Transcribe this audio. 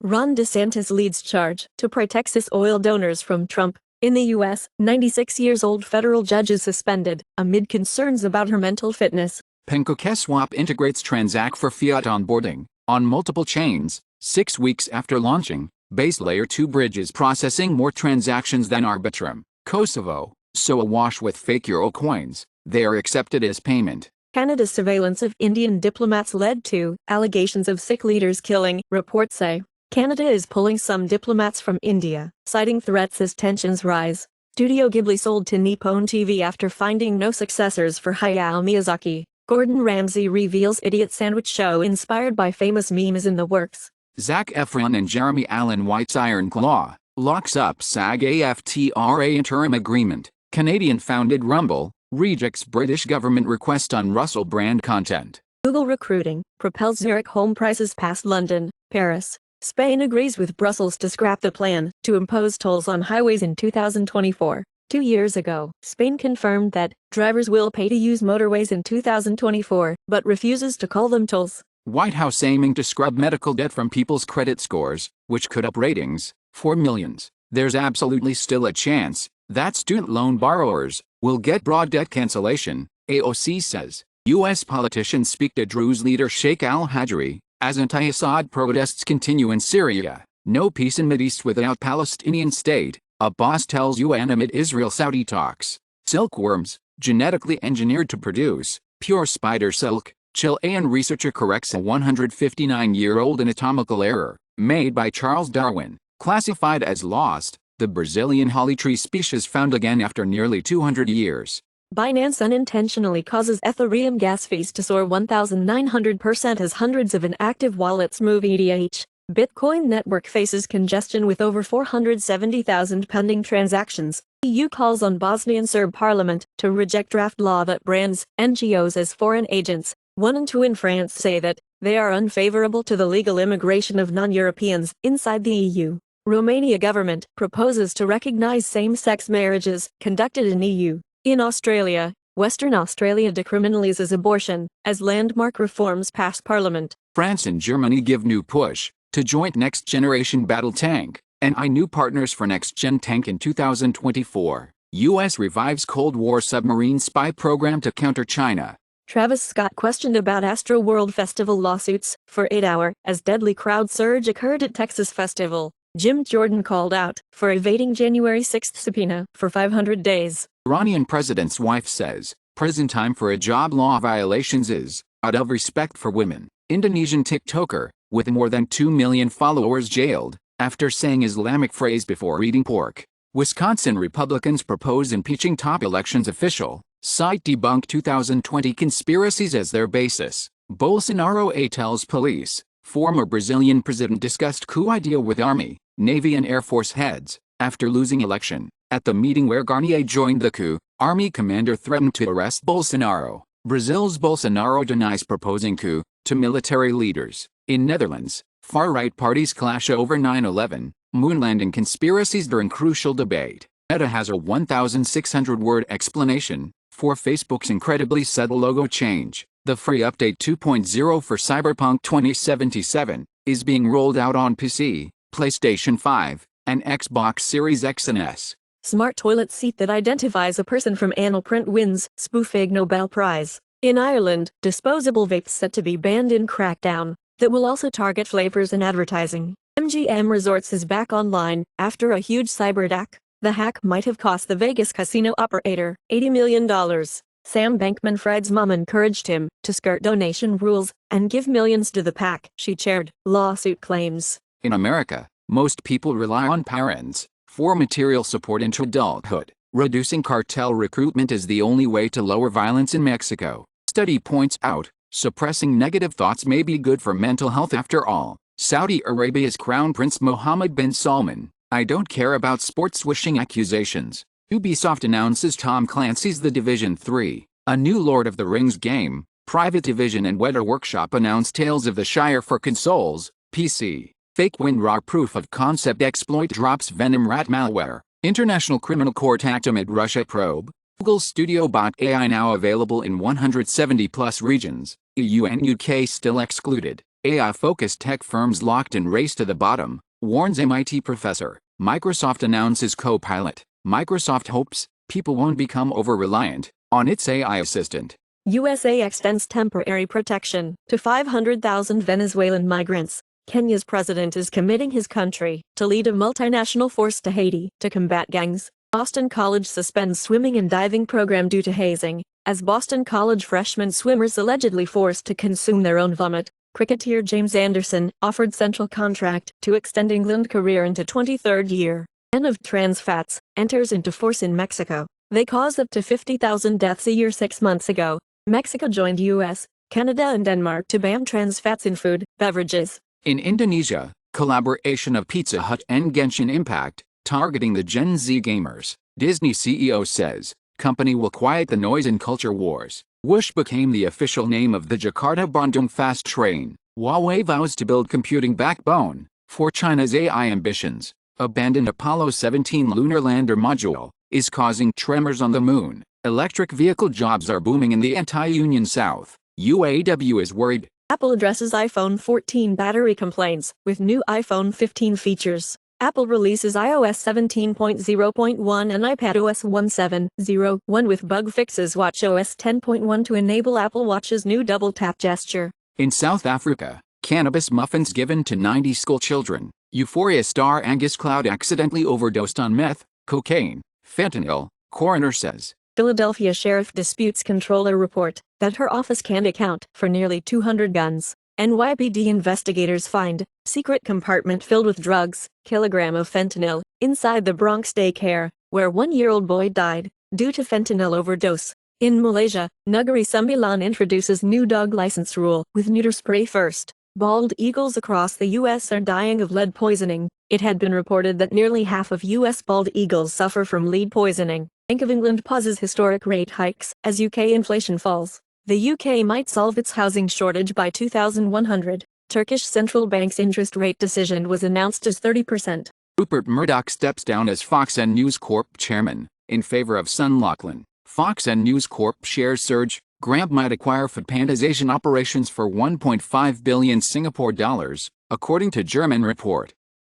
Ron DeSantis leads charge to protect Texas oil donors from Trump. In the U.S., 96-year-old federal judge is suspended amid concerns about her mental fitness. PancakeSwap integrates Transact for fiat onboarding on multiple chains. 6 weeks after launching, base Layer 2 bridge is processing more transactions than Arbitrum. Kosovo, so awash with fake euro coins, they are accepted as payment. Canada's surveillance of Indian diplomats led to allegations of Sikh leaders killing, reports say. Canada is pulling some diplomats from India, citing threats as tensions rise. Studio Ghibli sold to Nippon TV after finding no successors for Hayao Miyazaki. Gordon Ramsay reveals idiot sandwich show inspired by famous memes in the works. Zac Efron and Jeremy Allen White's Iron Claw locks up SAG-AFTRA interim agreement. Canadian-founded Rumble rejects British government request on Russell Brand content. Google recruiting propels Zurich home prices past London, Paris. Spain agrees with Brussels to scrap the plan to impose tolls on highways in 2024. 2 years ago, Spain confirmed that drivers will pay to use motorways in 2024, but refuses to call them tolls. White House aiming to scrub medical debt from people's credit scores, which could up ratings for millions. There's absolutely still a chance that student loan borrowers will get broad debt cancellation, AOC says. U.S. politicians speak to Druze leader Sheikh al-Hajri as anti-Assad protests continue in Syria. No peace in Mideast without Palestinian state, Abbas tells UN amid Israel-Saudi talks. Silkworms, genetically engineered to produce pure spider silk. Chilean researcher corrects a 159-year-old anatomical error made by Charles Darwin. Classified as lost, the Brazilian holly tree species found again after nearly 200 years. Binance unintentionally causes Ethereum gas fees to soar 1,900% as hundreds of inactive wallets move ETH. Bitcoin network faces congestion with over 470,000 pending transactions. EU calls on Bosnian Serb parliament to reject draft law that brands NGOs as foreign agents. 1 and 2 in France say that they are unfavorable to the legal immigration of non-Europeans inside the EU. Romania government proposes to recognize same-sex marriages conducted in EU. In Australia, Western Australia decriminalizes abortion as landmark reforms pass parliament. France and Germany give new push to joint next-generation battle tank and new partners for next-gen tank in 2024. U.S. revives Cold War submarine spy program to counter China. Travis Scott questioned about Astroworld Festival lawsuits for 8 hours as deadly crowd surge occurred at Texas Festival. Jim Jordan called out for evading January 6 subpoena for 500 days. Iranian president's wife says prison time for hijab law violations is out of respect for women. Indonesian TikToker with more than 2 million followers jailed after saying Islamic phrase before eating pork. Wisconsin Republicans propose impeaching top elections official. Site debunk 2020 conspiracies as their basis. Bolsonaro tells police former Brazilian president discussed coup idea with Army, Navy and Air Force heads after losing election. At the meeting where Garnier joined the coup, Army commander threatened to arrest Bolsonaro. Brazil's Bolsonaro denies proposing coup to military leaders. In Netherlands, far-right parties clash over 9/11 moon landing conspiracies during crucial debate. Meta has a 1,600-word explanation for Facebook's incredibly subtle logo change. The free update 2.0 for Cyberpunk 2077 is being rolled out on PC, PlayStation 5, and Xbox Series X and S. Smart toilet seat that identifies a person from anal print wins spoof Ig Nobel Prize. In Ireland, disposable vapes set to be banned in crackdown that will also target flavors and advertising. MGM Resorts is back online after a huge cyber attack. The hack might have cost the Vegas casino operator $80 million. Sam Bankman-Fried's mom encouraged him to skirt donation rules and give millions to the PAC she chaired, lawsuit claims. In America, most people rely on parents for material support into adulthood. Reducing cartel recruitment is the only way to lower violence in Mexico. Study points out, suppressing negative thoughts may be good for mental health after all. Saudi Arabia's Crown Prince Mohammed bin Salman, I don't care about sports wishing accusations. Ubisoft announces Tom Clancy's The Division 3, a new Lord of the Rings game. Private Division and Weta Workshop announce Tales of the Shire for consoles, PC. Fake WinRAR proof of concept exploit drops Venom rat malware. International Criminal Court act amid Russia probe. Google Studio Bot AI now available in 170 plus regions. EU and UK still excluded. AI-focused tech firms locked in race to the bottom, warns MIT professor. Microsoft announces Copilot. Microsoft hopes people won't become over-reliant on its AI assistant. USA extends temporary protection to 500,000 Venezuelan migrants. Kenya's president is committing his country to lead a multinational force to Haiti to combat gangs. Boston College suspends swimming and diving program due to hazing, as Boston College freshman swimmers allegedly forced to consume their own vomit. Cricketer James Anderson offered central contract to extend England career into 23rd year. Ban of trans fats enters into force in Mexico. They caused up to 50,000 deaths a year 6 months ago. Mexico joined US, Canada and Denmark to ban trans fats in food, beverages. In Indonesia, collaboration of Pizza Hut and Genshin Impact, targeting the Gen Z gamers. Disney CEO says, company will quiet the noise in culture wars. Whoosh became the official name of the Jakarta-Bandung fast train. Huawei vows to build computing backbone for China's AI ambitions. Abandoned Apollo 17 lunar lander module is causing tremors on the moon. Electric vehicle jobs are booming in the anti-union South. UAW is worried. Apple addresses iPhone 14 battery complaints with new iPhone 15 features. Apple releases iOS 17.0.1 and iPadOS 17.0.1 with bug fixes. WatchOS 10.1 to enable Apple Watch's new double tap gesture. In South Africa, cannabis muffins given to 90 school children. Euphoria star Angus Cloud accidentally overdosed on meth, cocaine, fentanyl, coroner says. Philadelphia sheriff disputes controller report that her office can't account for nearly 200 guns. NYPD investigators find secret compartment filled with drugs, kilogram of fentanyl, inside the Bronx daycare, where 1-year-old boy died due to fentanyl overdose. In Malaysia, Negeri Sembilan introduces new dog license rule with neuter spray first. Bald eagles across the U.S. are dying of lead poisoning. It had been reported that nearly half of U.S. bald eagles suffer from lead poisoning. Bank of England pauses historic rate hikes as UK inflation falls. The UK might solve its housing shortage by 2100. Turkish central bank's interest rate decision was announced as 30%. Rupert Murdoch steps down as Fox and News Corp chairman in favor of Son Lachlan. Fox and News Corp shares surge. Grab might acquire Foodpanda's Asian operations for 1.5 billion Singapore dollars, according to German report.